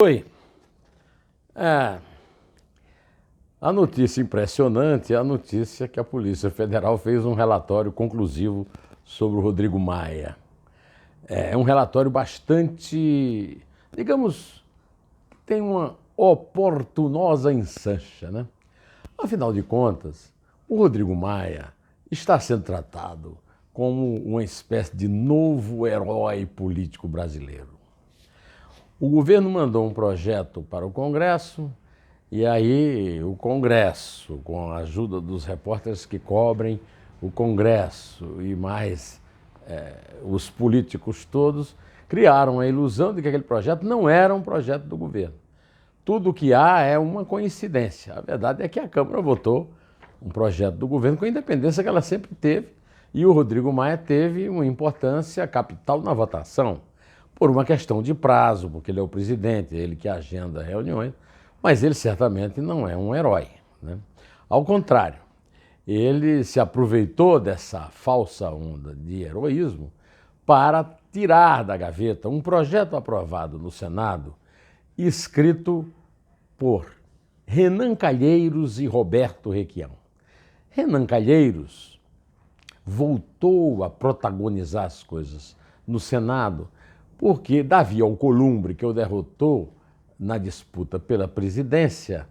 Oi. É, a notícia impressionante é a notícia que a Polícia Federal fez um relatório conclusivo sobre o Rodrigo Maia. É um relatório bastante, digamos, tem uma oportunosa ensancha, né? Afinal de contas, o Rodrigo Maia está sendo tratado como uma espécie de novo herói político brasileiro. O governo mandou um projeto para o Congresso e aí o Congresso, com a ajuda dos repórteres que cobrem o Congresso e mais os políticos todos, criaram a ilusão de que aquele projeto não era um projeto do governo. Tudo o que há é uma coincidência. A verdade é que a Câmara votou um projeto do governo com a independência que ela sempre teve e o Rodrigo Maia teve uma importância capital na votação, por uma questão de prazo, porque ele é o presidente, ele que agenda reuniões, mas ele certamente não é um herói, né? Ao contrário, ele se aproveitou dessa falsa onda de heroísmo para tirar da gaveta um projeto aprovado no Senado, escrito por Renan Calheiros e Roberto Requião. Renan Calheiros voltou a protagonizar as coisas no Senado porque Davi Alcolumbre, que o derrotou na disputa pela presidência,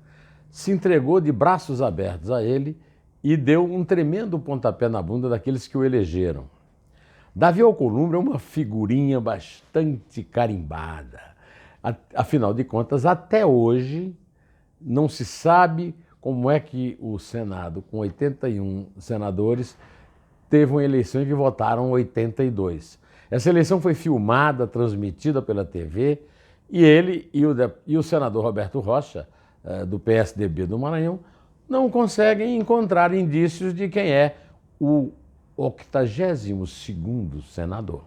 se entregou de braços abertos a ele e deu um tremendo pontapé na bunda daqueles que o elegeram. Davi Alcolumbre é uma figurinha bastante carimbada. Afinal de contas, até hoje, não se sabe como é que o Senado, com 81 senadores, teve uma eleição em que votaram 82. Essa eleição foi filmada, transmitida pela TV, e ele e o senador Roberto Rocha, do PSDB do Maranhão, não conseguem encontrar indícios de quem é o 82º senador.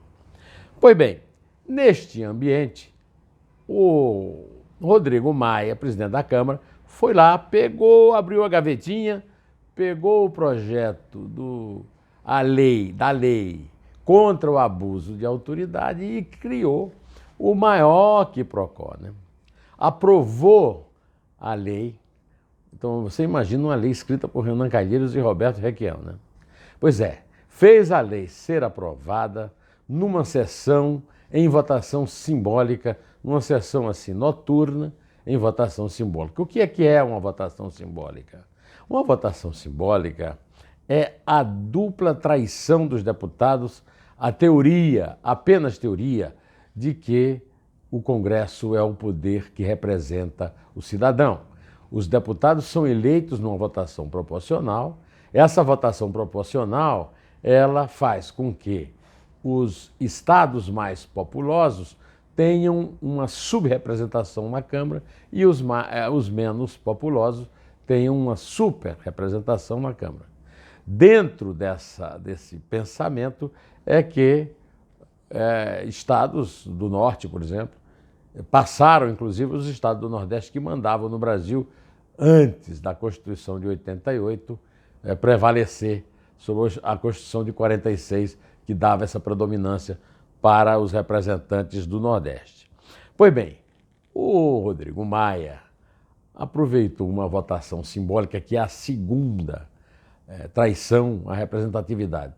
Pois bem, neste ambiente, o Rodrigo Maia, presidente da Câmara, foi lá, abriu a gavetinha, pegou o projeto da lei contra o abuso de autoridade e criou o maior quiprocó, né? Aprovou a lei. Então você imagina uma lei escrita por Renan Calheiros e Roberto Requião, né? Pois é, fez a lei ser aprovada numa sessão em votação simbólica, numa sessão assim noturna, em votação simbólica. O que é uma votação simbólica? Uma votação simbólica é a dupla traição dos deputados, a teoria, apenas teoria, de que o Congresso é o poder que representa o cidadão. Os deputados são eleitos numa votação proporcional. Essa votação proporcional, ela faz com que os estados mais populosos tenham uma subrepresentação na Câmara e os menos populosos tenham uma superrepresentação na Câmara. Dentro desse pensamento é que estados do Norte, por exemplo, passaram, inclusive, os estados do Nordeste que mandavam no Brasil, antes da Constituição de 88, prevalecer sobre a Constituição de 46, que dava essa predominância para os representantes do Nordeste. Pois bem, o Rodrigo Maia aproveitou uma votação simbólica que é a segunda traição à representatividade.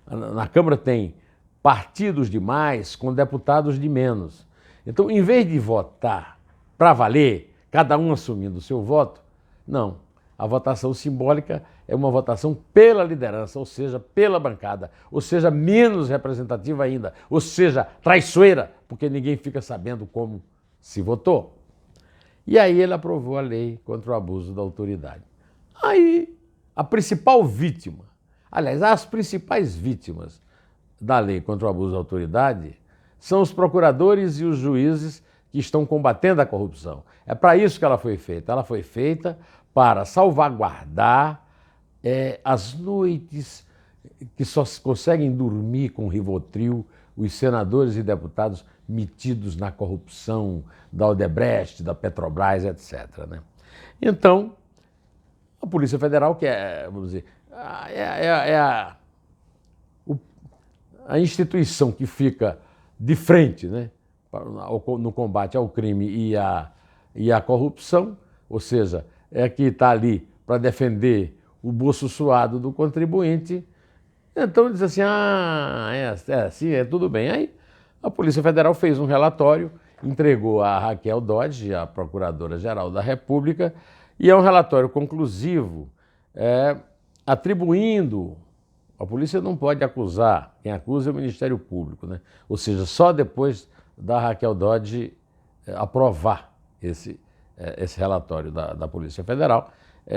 Na Câmara tem partidos de mais com deputados de menos. Então, em vez de votar para valer, cada um assumindo o seu voto, não. A votação simbólica é uma votação pela liderança, ou seja, pela bancada, ou seja, menos representativa ainda, ou seja, traiçoeira, porque ninguém fica sabendo como se votou. E aí ele aprovou a lei contra o abuso da autoridade. Aí a principal vítima, aliás, as principais vítimas da lei contra o abuso da autoridade são os procuradores e os juízes que estão combatendo a corrupção. É para isso que ela foi feita. Ela foi feita para salvaguardar as noites que só conseguem dormir com Rivotril os senadores e deputados metidos na corrupção da Odebrecht, da Petrobras, etc., né? Então, a Polícia Federal, que vamos dizer, a instituição que fica de frente, né, no combate ao crime e à corrupção, ou seja, é que está ali para defender o bolso suado do contribuinte. Então diz assim, sim, tudo bem. Aí a Polícia Federal fez um relatório, entregou a Raquel Dodge, a Procuradora-Geral da República, e é um relatório conclusivo, atribuindo. A polícia não pode acusar, quem acusa é o Ministério Público, né? Ou seja, só depois da Raquel Dodge aprovar esse relatório da Polícia Federal,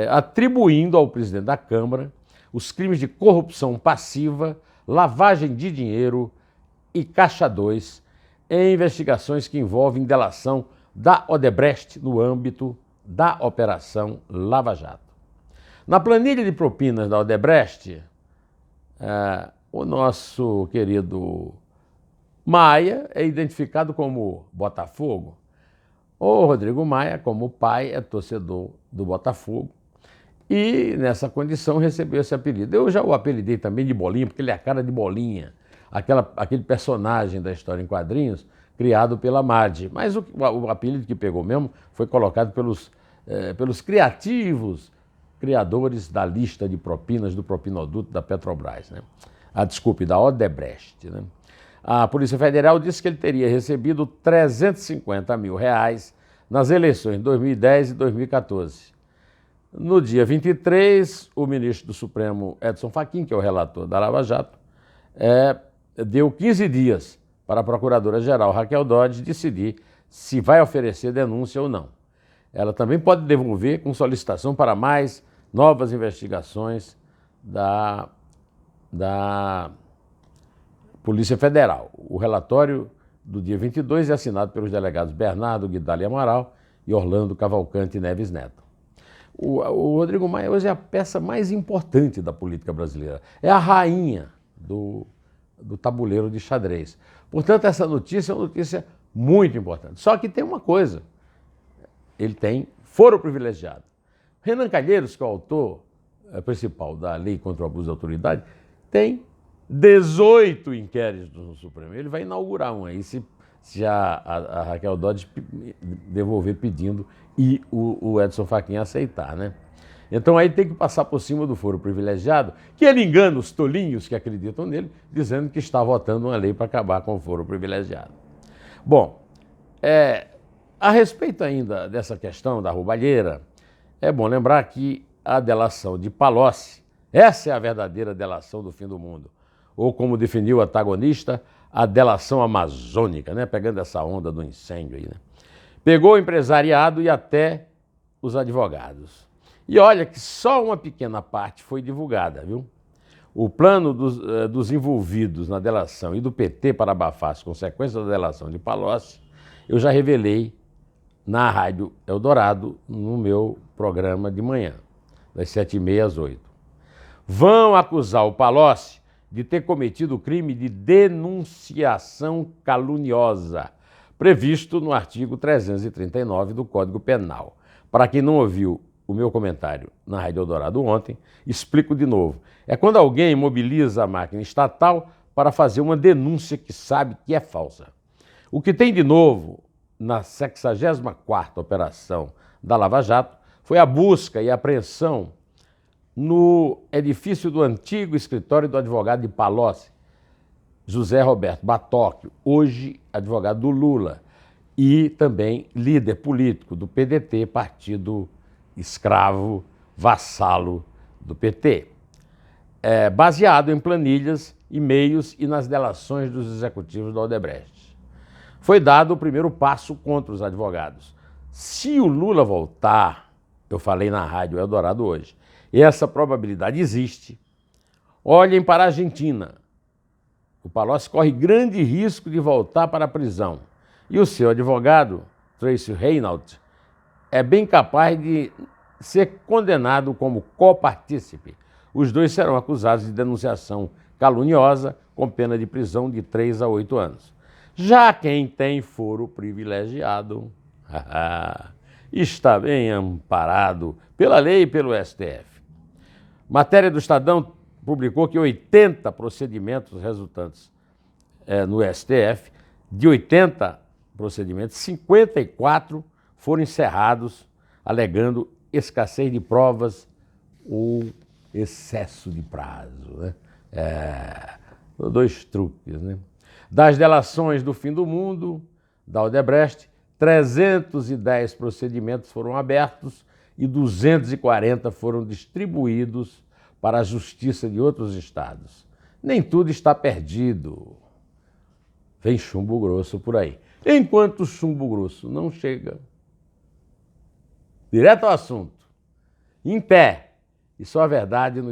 atribuindo ao presidente da Câmara os crimes de corrupção passiva, lavagem de dinheiro e Caixa 2 em investigações que envolvem delação da Odebrecht no âmbito da Operação Lava Jato. Na planilha de propinas da Odebrecht, o nosso querido Maia é identificado como Botafogo. O Rodrigo Maia, como pai, é torcedor do Botafogo e, nessa condição, recebeu esse apelido. Eu já o apelidei também de Bolinha, porque ele é a cara de Bolinha, aquele personagem da história em quadrinhos criado pela Marge. Mas o apelido que pegou mesmo foi colocado pelos criadores da lista de propinas do propinoduto da Petrobras, né? Da Odebrecht, né? A Polícia Federal disse que ele teria recebido R$350 mil nas eleições de 2010 e 2014. No dia 23, o ministro do Supremo, Edson Fachin, que é o relator da Lava Jato, deu 15 dias para a Procuradora-Geral Raquel Dodge decidir se vai oferecer denúncia ou não. Ela também pode devolver com solicitação para mais novas investigações da Polícia Federal. O relatório do dia 22 é assinado pelos delegados Bernardo Guidali Amaral e Orlando Cavalcante Neves Neto. O Rodrigo Maia hoje é a peça mais importante da política brasileira. É a rainha do tabuleiro de xadrez. Portanto, essa notícia é uma notícia muito importante. Só que tem uma coisa, ele tem foro privilegiado. Renan Calheiros, que é o autor principal da Lei contra o Abuso de Autoridade, tem 18 inquéritos no Supremo. Ele vai inaugurar um aí, se a Raquel Dodge devolver pedindo e o Edson Fachin aceitar, né? Então aí tem que passar por cima do foro privilegiado, que ele engana os tolinhos que acreditam nele, dizendo que está votando uma lei para acabar com o foro privilegiado. Bom, a respeito ainda dessa questão da roubalheira, é bom lembrar que a delação de Palocci, essa é a verdadeira delação do fim do mundo. Ou como definiu o antagonista, a delação amazônica, né? Pegando essa onda do incêndio aí, né? Pegou o empresariado e até os advogados. E olha que só uma pequena parte foi divulgada, viu? O plano dos envolvidos na delação e do PT para abafar as consequências da delação de Palocci, eu já revelei na Rádio Eldorado, no meu programa de manhã, das 7h30 às 8h. Vão acusar o Palocci de ter cometido o crime de denunciação caluniosa, previsto no artigo 339 do Código Penal. Para quem não ouviu o meu comentário na Rádio Eldorado ontem, explico de novo. É quando alguém mobiliza a máquina estatal para fazer uma denúncia que sabe que é falsa. O que tem de novo na 64ª operação da Lava Jato foi a busca e apreensão no edifício do antigo escritório do advogado de Palocci, José Roberto Batóquio, hoje advogado do Lula, e também líder político do PDT, partido escravo, vassalo do PT, baseado em planilhas, e-mails e nas delações dos executivos da Odebrecht. Foi dado o primeiro passo contra os advogados. Se o Lula voltar, eu falei na Rádio Eldorado hoje, e essa probabilidade existe, olhem para a Argentina. O Palocci corre grande risco de voltar para a prisão. E o seu advogado, Tracy Reynolds, é bem capaz de ser condenado como copartícipe. Os dois serão acusados de denunciação caluniosa com pena de prisão de 3 a 8 anos. Já quem tem foro privilegiado está bem amparado pela lei e pelo STF. Matéria do Estadão publicou que 80 procedimentos resultantes no STF, de 80, procedimentos, 54 foram encerrados alegando escassez de provas ou excesso de prazo, né? Dois truques, né? Das delações do fim do mundo, da Odebrecht, 310 procedimentos foram abertos e 240 foram distribuídos para a justiça de outros estados. Nem tudo está perdido. Vem chumbo grosso por aí. Enquanto o chumbo grosso não chega, direto ao assunto, em pé, e só a verdade no